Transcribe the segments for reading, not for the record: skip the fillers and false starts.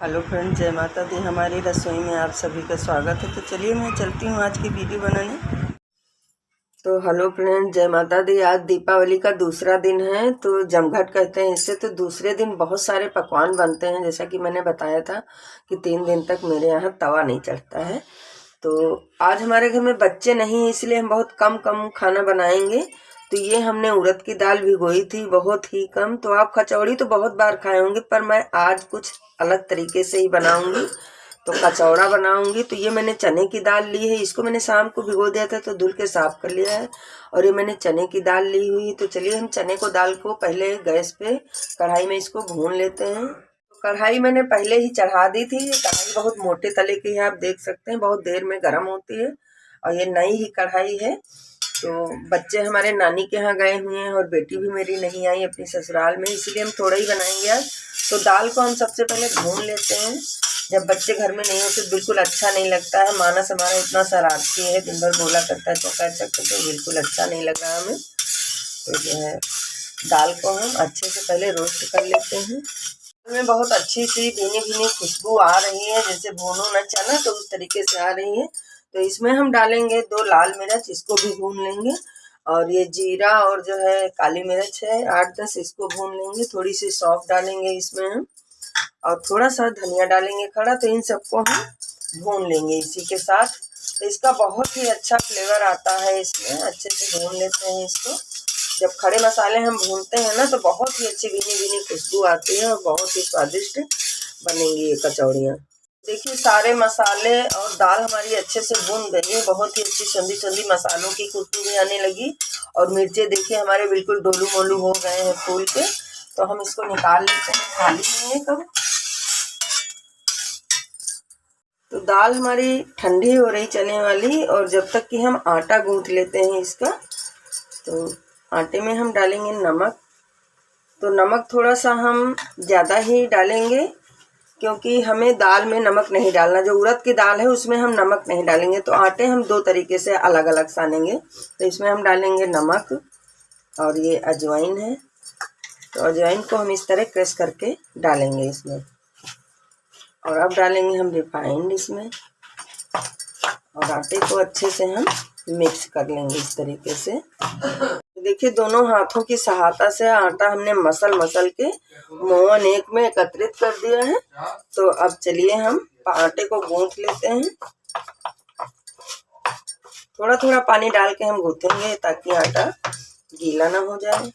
Hello friend, जय माता दी। हमारी रसोई में आप सभी का स्वागत है। तो चलिए मैं चलती हूँ आज की वीडियो बनाने। तो हेलो फ्रेंड, जय माता दी। आज दीपावली का दूसरा दिन है, तो जमघट कहते हैं इससे। तो दूसरे दिन बहुत सारे पकवान बनते हैं। जैसा कि मैंने बताया था कि 3 दिन तक मेरे यहाँ तवा नहीं चढ़ता है। तो आज हमारे घर में बच्चे नहीं हैं, इसलिए हम बहुत कम कम खाना बनाएंगे। तो ये हमने उड़द की दाल भिगोई थी, बहुत ही कम। तो आप कचौड़ी तो बहुत बार खाए होंगे, पर मैं आज कुछ अलग तरीके से ही बनाऊंगी। तो कचौड़ा बनाऊंगी। तो ये मैंने चने की दाल ली है, इसको मैंने शाम को भिगो दिया था तो धुल के साफ कर लिया है। और ये मैंने चने की दाल ली हुई। तो चलिए हम चने को दाल को पहले गैस पे कढ़ाई में इसको भून लेते हैं। कढ़ाई मैंने पहले ही चढ़ा दी थी। कढ़ाई बहुत मोटे तले की है, आप देख सकते हैं, बहुत देर में गर्म होती है। और ये नई ही कढ़ाई है। तो बच्चे हमारे नानी के यहाँ गए हुए हैं और बेटी भी मेरी नहीं आई अपनी ससुराल में, इसलिए हम थोड़ा ही बनाएंगे आज। तो दाल को हम सबसे पहले भून लेते हैं। जब बच्चे घर में नहीं होते बिल्कुल अच्छा नहीं लगता है। मानस हमारा इतना शरारती है, दिन भर बोला करता है चौका तो बिल्कुल अच्छा नहीं लगा हमें। तो जो है दाल को हम अच्छे से पहले रोस्ट कर लेते हैं। में बहुत अच्छी सी भीनी भीनी खुशबू आ रही है, जैसे भूनो न चना तो उस तरीके से आ रही है। तो इसमें हम डालेंगे 2 लाल मिर्च, इसको भी भून लेंगे। और ये जीरा और जो है काली मिर्च है 8-10, इसको भून लेंगे। थोड़ी सी सौंफ डालेंगे इसमें हम, और थोड़ा सा धनिया डालेंगे खड़ा। तो इन सबको हम भून लेंगे इसी के साथ। तो इसका बहुत ही अच्छा फ्लेवर आता है इसमें। अच्छे से भून लेते हैं इसको। जब खड़े मसाले हम भूनते हैं ना तो बहुत ही अच्छी भीनी भीनी खुशबू आती है और बहुत ही स्वादिष्ट बनेंगी ये कचौड़ियाँ। देखिए सारे मसाले और दाल हमारी अच्छे से भून गई है। बहुत ही अच्छी संधी संधी मसालों की खुशबू भी आने लगी। और मिर्चे देखिए हमारे बिल्कुल डोलू मोलू हो गए हैं फूल के। तो हम इसको निकाल लेते हैं, खाली नहीं है कब। तो दाल हमारी ठंडी हो रही चने वाली, और जब तक कि हम आटा गूंथ लेते हैं इसका। तो आटे में हम डालेंगे नमक। तो नमक थोड़ा सा हम ज़्यादा ही डालेंगे, क्योंकि हमें दाल में नमक नहीं डालना। जो उड़द की दाल है उसमें हम नमक नहीं डालेंगे। तो आटे हम 2 तरीके से अलग अलग सानेंगे। तो इसमें हम डालेंगे नमक, और ये अजवाइन है। तो अजवाइन को हम इस तरह क्रश करके डालेंगे इसमें। और अब डालेंगे हम रिफाइंड इसमें, और आटे को अच्छे से हम मिक्स कर लेंगे इस तरीके से। देखिए दोनों हाथों की सहायता से आटा हमने मसल मसल के मोहन एक में एकत्रित कर दिया है। तो अब चलिए हम आटे को गूंथ लेते हैं। थोड़ा थोड़ा पानी डाल के हम गूंथेंगे ताकि आटा गीला ना हो जाए।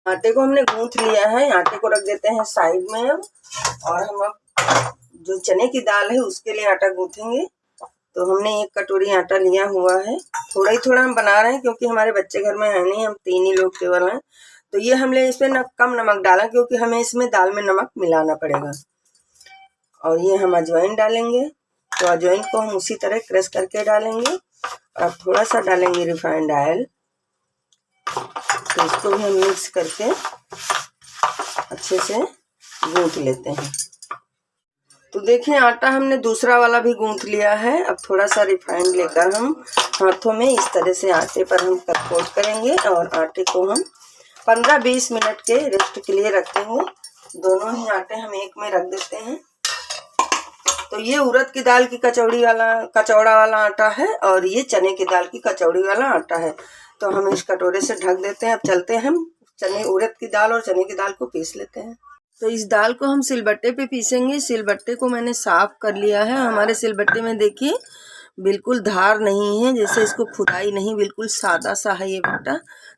आटे को हमने गूंथ लिया है। आटे को रख देते हैं साइड में अब। और हम अब जो चने की दाल है उसके लिए आटा गूंथेंगे। तो हमने 1 कटोरी आटा लिया हुआ है। थोड़ा ही थोड़ा हम बना रहे हैं, क्योंकि हमारे बच्चे घर में है नहीं, हम 3 ही लोग केवल हैं। तो ये हमने इसमें कम नमक डाला, क्योंकि हमें इसमें दाल में नमक मिलाना पड़ेगा। और ये हम अजवाइन डालेंगे। तो अजवाइन को हम उसी तरह क्रश करके डालेंगे। और थोड़ा सा डालेंगे रिफाइंड ऑयल। तो इसको भी हम मिक्स करके अच्छे से गूंथ लेते हैं। तो देखिए आटा हमने दूसरा वाला भी गूंथ लिया है। अब थोड़ा सा रिफाइंड लेकर हम हाथों में इस तरह से आटे पर हम कोट करेंगे। और आटे को हम 15-20 मिनट के रेस्ट के लिए रखेंगे। दोनों ही आटे हम एक में रख देते हैं। तो ये उड़द की दाल की कचौड़ा वाला आटा है, और ये चने की दाल की कचौड़ी वाला आटा है। तो हम इस कटोरे से ढक देते हैं। अब चलते हैं हम उड़द की दाल और चने की दाल को पीस लेते हैं। तो इस दाल को हम सिलबट्टे पे पीसेंगे। सिलबट्टे को मैंने साफ कर लिया है। हमारे सिलबट्टे में देखिए बिल्कुल धार नहीं है, जैसे इसको खुदाई नहीं, बिल्कुल सादा सा है ये बट्टा।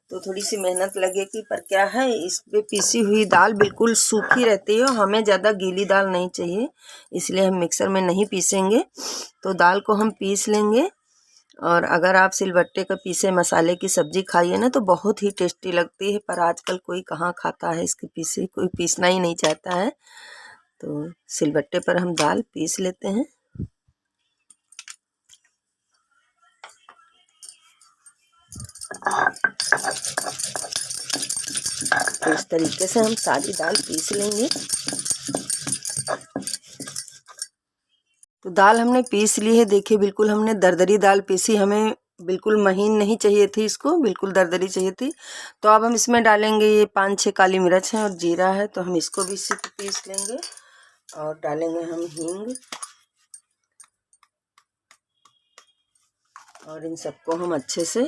तो थोड़ी सी मेहनत लगेगी, पर क्या है, इस पे पीसी हुई दाल बिल्कुल सूखी रहती है। हमें ज़्यादा गीली दाल नहीं चाहिए, इसलिए हम मिक्सर में नहीं पीसेंगे। तो दाल को हम पीस लेंगे। और अगर आप सिलबट्टे का पीसे मसाले की सब्ज़ी खाइए ना तो बहुत ही टेस्टी लगती है। पर आजकल कोई कहाँ खाता है इसके पीसे, कोई पीसना ही नहीं चाहता है। तो सिलबट्टे पर हम दाल पीस लेते हैं। तो इस तरीके से हम सारी दाल पीस लेंगे। तो दाल हमने पीस ली है। देखिए बिल्कुल हमने दरदरी दाल पीसी, हमें बिल्कुल महीन नहीं चाहिए थी, इसको बिल्कुल दरदरी चाहिए थी। तो अब हम इसमें डालेंगे ये 5-6 काली मिर्च हैं और जीरा है। तो हम इसको भी इसी पे पीस लेंगे। और डालेंगे हम हींग, और इन सबको हम अच्छे से,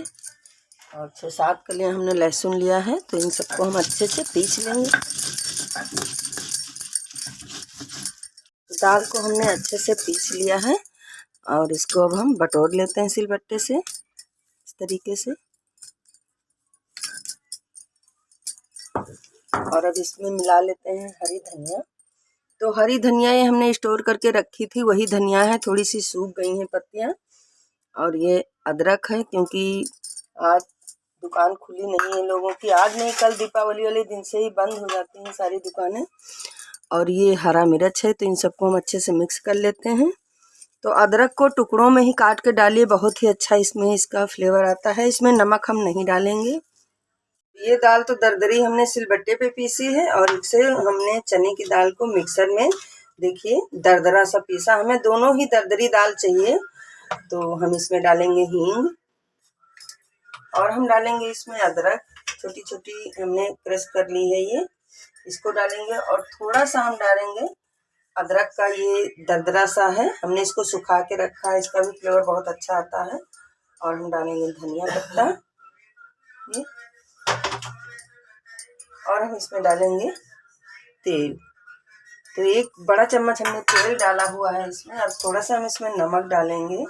और 6-7 कलियां हमने लहसुन लिया है, तो इन सबको हम अच्छे से पीस लेंगे। दाल को हमने अच्छे से पीस लिया है, और इसको अब हम बटोर लेते हैं सिलबट्टे से इस तरीके से। और अब इसमें मिला लेते हैं हरी धनिया। तो हरी धनिया ये हमने स्टोर करके रखी थी, वही धनिया है, थोड़ी सी सूख गई हैं पत्तियां। और ये अदरक है, क्योंकि आज दुकान खुली नहीं है लोगों की, आज नहीं कल दीपावली वाले दिन से ही बंद हो जाती हैं सारी दुकानें। और ये हरा मिर्च है, तो इन सबको हम अच्छे से मिक्स कर लेते हैं। तो अदरक को टुकड़ों में ही काट के डालिए, बहुत ही अच्छा इसमें इसका फ्लेवर आता है। इसमें नमक हम नहीं डालेंगे। ये दाल तो दरदरी हमने सिलबट्टे पे पीसी है, और इससे हमने चने की दाल को मिक्सर में देखिए दरदरा सा पीसा। हमें दोनों ही दरदरी दाल चाहिए। तो हम इसमें डालेंगे हींग, और हम डालेंगे इसमें अदरक, छोटी छोटी हमने क्रश कर ली है ये, इसको डालेंगे। और थोड़ा सा हम डालेंगे अदरक का, ये दरदरा सा है, हमने इसको सुखा के रखा है, इसका भी फ्लेवर बहुत अच्छा आता है। और हम डालेंगे धनिया पत्ता ये, और हम इसमें डालेंगे तेल। तो 1 बड़ा चम्मच हमने तेल डाला हुआ है इसमें। और थोड़ा सा हम इसमें नमक डालेंगे,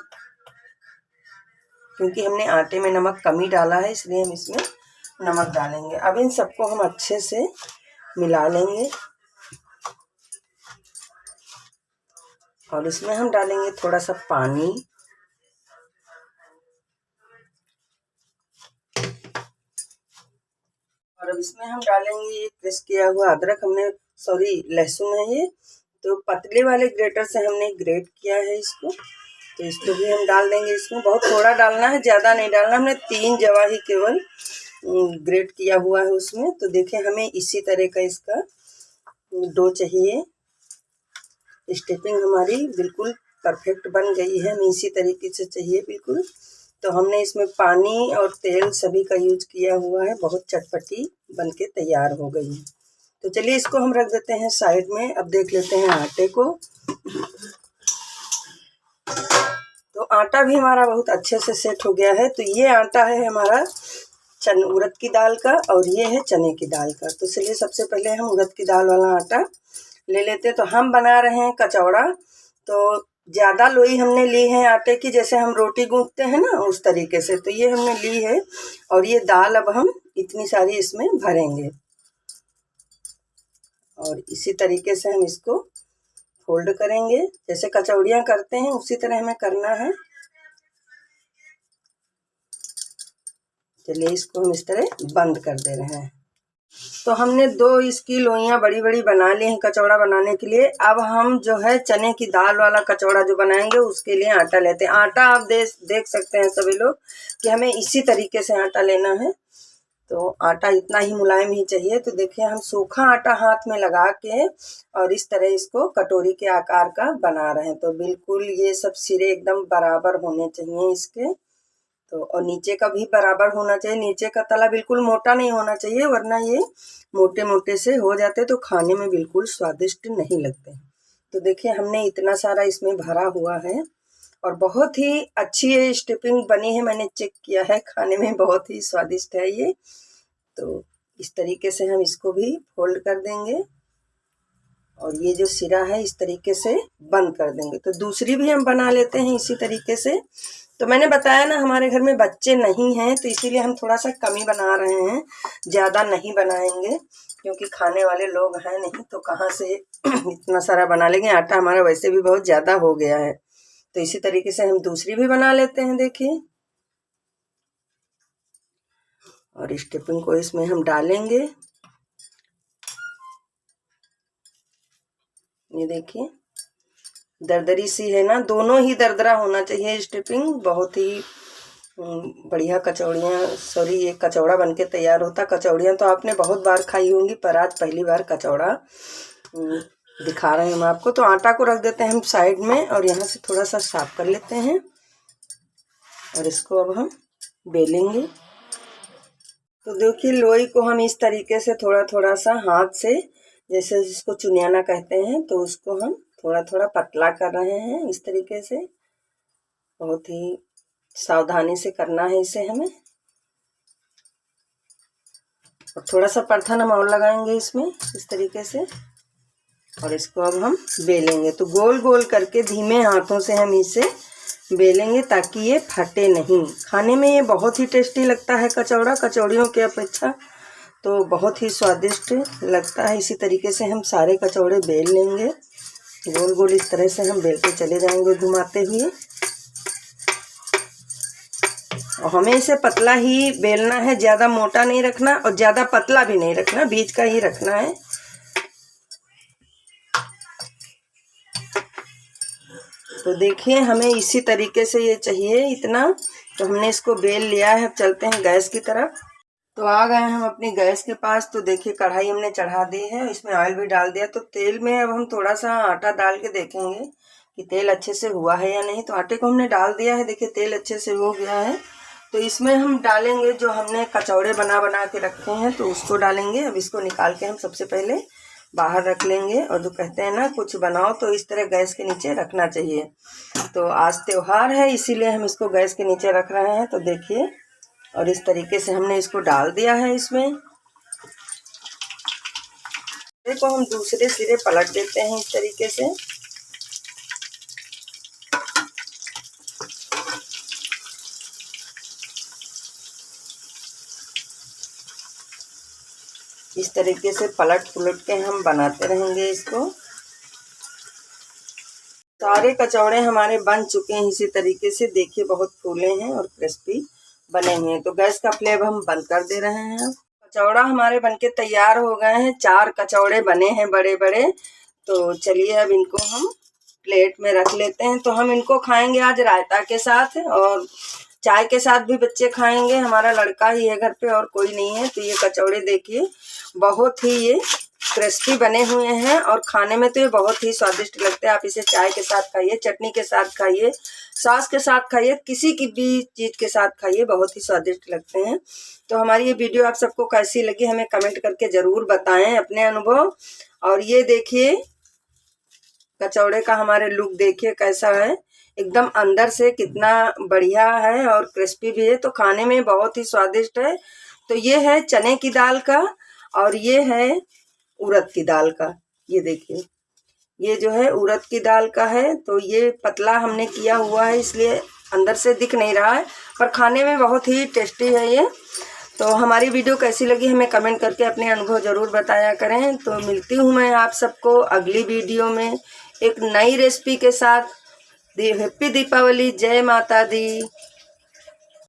क्योंकि हमने आटे में नमक कम ही डाला है, इसलिए हम इसमें नमक डालेंगे। अब इन सबको हम अच्छे से मिला लेंगे, और इसमें हम डालेंगे थोड़ा सा पानी। और अब इसमें हम डालेंगे ये क्रश किया हुआ अदरक, लहसुन है ये, तो पतले वाले ग्रेटर से हमने ग्रेट किया है इसको। तो इसको भी हम डाल देंगे इसमें। बहुत थोड़ा डालना है, ज़्यादा नहीं डालना। हमने 3 जवा ही केवल ग्रेट किया हुआ है उसमें। तो देखें, हमें इसी तरह का इसका डो चाहिए। स्टेपिंग हमारी बिल्कुल परफेक्ट बन गई है, हमें इसी तरीके से चाहिए बिल्कुल। तो हमने इसमें पानी और तेल सभी का यूज किया हुआ है, बहुत चटपटी बनके तैयार हो गई है। तो चलिए इसको हम रख देते हैं साइड में। अब देख लेते हैं आटे को। तो आटा भी हमारा बहुत अच्छे से सेट हो गया है। तो ये आटा है हमारा उड़द की दाल का, और ये है चने की दाल का। तो चलिए सबसे पहले हम उड़द की दाल वाला आटा ले लेते हैं। तो हम बना रहे हैं कचौड़ा, तो ज़्यादा लोई हमने ली है आटे की, जैसे हम रोटी गूंथते हैं ना, उस तरीके से। तो ये हमने ली है, और ये दाल अब हम इतनी सारी इसमें भरेंगे, और इसी तरीके से हम इसको फोल्ड करेंगे। जैसे कचौड़ियाँ करते हैं उसी तरह हमें करना है। चलिए इसको हम इस तरह बंद कर दे रहे हैं। तो हमने 2 इसकी लोइयाँ बड़ी बड़ी बना ली हैं कचौड़ा बनाने के लिए। अब हम जो है चने की दाल वाला कचौड़ा जो बनाएंगे उसके लिए आटा लेते हैं। आटा आप देख सकते हैं सभी लोग कि हमें इसी तरीके से आटा लेना है। तो आटा इतना ही मुलायम ही चाहिए। तो देखिए, हम सूखा आटा हाथ में लगा के और इस तरह इसको कटोरी के आकार का बना रहे हैं। तो बिल्कुल ये सब सिरे एकदम बराबर होने चाहिए इसके। तो और नीचे का भी बराबर होना चाहिए। नीचे का तला बिल्कुल मोटा नहीं होना चाहिए, वरना ये मोटे मोटे से हो जाते तो खाने में बिल्कुल स्वादिष्ट नहीं लगते। तो देखिए, हमने इतना सारा इसमें भरा हुआ है, और बहुत ही अच्छी ये स्टफिंग बनी है। मैंने चेक किया है, खाने में बहुत ही स्वादिष्ट है ये। तो इस तरीके से हम इसको भी फोल्ड कर देंगे, और ये जो सिरा है इस तरीके से बंद कर देंगे। तो दूसरी भी हम बना लेते हैं इसी तरीके से। तो मैंने बताया ना, हमारे घर में बच्चे नहीं हैं, तो इसीलिए हम थोड़ा सा कम ही बना रहे हैं, ज़्यादा नहीं बनाएंगे, क्योंकि खाने वाले लोग हैं नहीं, तो कहाँ से इतना सारा बना लेंगे। आटा हमारा वैसे भी बहुत ज़्यादा हो गया है। तो इसी तरीके से हम दूसरी भी बना लेते हैं। देखिए, और स्टफिंग को इसमें हम डालेंगे। ये देखिए, दरदरी सी है ना, दोनों ही दरदरा होना चाहिए स्टफिंग। बहुत ही बढ़िया ये कचौड़ा बनके तैयार होता। कचौड़ियाँ तो आपने बहुत बार खाई होंगी, पर आज पहली बार कचौड़ा दिखा रहे हैं हम आपको। तो आटा को रख देते हैं हम साइड में, और यहाँ से थोड़ा सा साफ कर लेते हैं, और इसको अब हम बेलेंगे। तो देखिए, लोई को हम इस तरीके से थोड़ा थोड़ा सा हाथ से जैसे जिसको चुनियाना कहते हैं, तो उसको हम थोड़ा थोड़ा पतला कर रहे हैं इस तरीके से। बहुत ही सावधानी से करना है इसे हमें। और थोड़ा सा परथा नमक और लगाएंगे इसमें इस तरीके से, और इसको अब हम बेलेंगे। तो गोल गोल करके धीमे हाथों से हम इसे बेलेंगे ताकि ये फटे नहीं। खाने में ये बहुत ही टेस्टी लगता है कचौड़ा, कचौड़ियों के अपेक्षा तो बहुत ही स्वादिष्ट लगता है। इसी तरीके से हम सारे कचौड़े बेल लेंगे। गोल गोल इस तरह से हम बेलते चले जाएंगे घुमाते हुए। और हमें इसे पतला ही बेलना है, ज़्यादा मोटा नहीं रखना और ज़्यादा पतला भी नहीं रखना, बीच का ही रखना है। तो देखिए हमें इसी तरीके से ये चाहिए इतना। तो हमने इसको बेल लिया है। अब चलते हैं गैस की तरफ। तो आ गए हम अपनी गैस के पास। तो देखिए कढ़ाई हमने चढ़ा दी है, इसमें ऑयल भी डाल दिया। तो तेल में अब हम थोड़ा सा आटा डाल के देखेंगे कि तेल अच्छे से हुआ है या नहीं। तो आटे को हमने डाल दिया है, देखिए तेल अच्छे से हो गया है। तो इसमें हम डालेंगे जो हमने कचौड़े बना के रखे हैं, तो उसको डालेंगे। अब इसको निकाल के हम सबसे पहले बाहर रख लेंगे। और जो कहते हैं ना, कुछ बनाओ तो इस तरह गैस के नीचे रखना चाहिए। तो आज त्योहार है इसीलिए हम इसको गैस के नीचे रख रहे हैं। तो देखिए, और इस तरीके से हमने इसको डाल दिया है इसमें। देखो हम दूसरे सिरे पलट देते हैं इस तरीके से। इस तरीके से पलट पुलट के हम बनाते रहेंगे इसको। सारे कचौड़े हमारे बन चुके हैं इसी तरीके से। देखिए बहुत फूले हैं और क्रिस्पी बने हुए हैं। तो गैस का फ्लेम हम बंद कर दे रहे हैं। कचौड़ा हमारे बनके तैयार हो गए हैं। 4 कचौड़े बने हैं बड़े बड़े। तो चलिए अब इनको हम प्लेट में रख लेते हैं। तो हम इनको खाएंगे आज रायता के साथ, और चाय के साथ भी बच्चे खाएंगे। हमारा लड़का ही है घर पे और कोई नहीं है। तो ये कचौड़े देखिए बहुत ही ये क्रिस्पी बने हुए हैं और खाने में तो ये बहुत ही स्वादिष्ट लगते हैं। आप इसे चाय के साथ खाइए, चटनी के साथ खाइए, सॉस के साथ खाइए, किसी की भी चीज़ के साथ खाइए, बहुत ही स्वादिष्ट लगते हैं। तो हमारी ये वीडियो आप सबको कैसी लगी हमें कमेंट करके ज़रूर बताएं अपने अनुभव। और ये देखिए कचौड़े का हमारे लुक देखिए कैसा है, एकदम अंदर से कितना बढ़िया है और क्रिस्पी भी है। तो खाने में बहुत ही स्वादिष्ट है। तो ये है चने की दाल का और ये है उड़द की दाल का। ये देखिए ये जो है उड़द की दाल का है। तो ये पतला हमने किया हुआ है इसलिए अंदर से दिख नहीं रहा है, पर खाने में बहुत ही टेस्टी है ये। तो हमारी वीडियो कैसी लगी हमें कमेंट करके अपने अनुभव ज़रूर बताया करें। तो मिलती हूँ मैं आप सबको अगली वीडियो में एक नई रेसिपी के साथ। हैप्पी दीपावली, जय माता दी।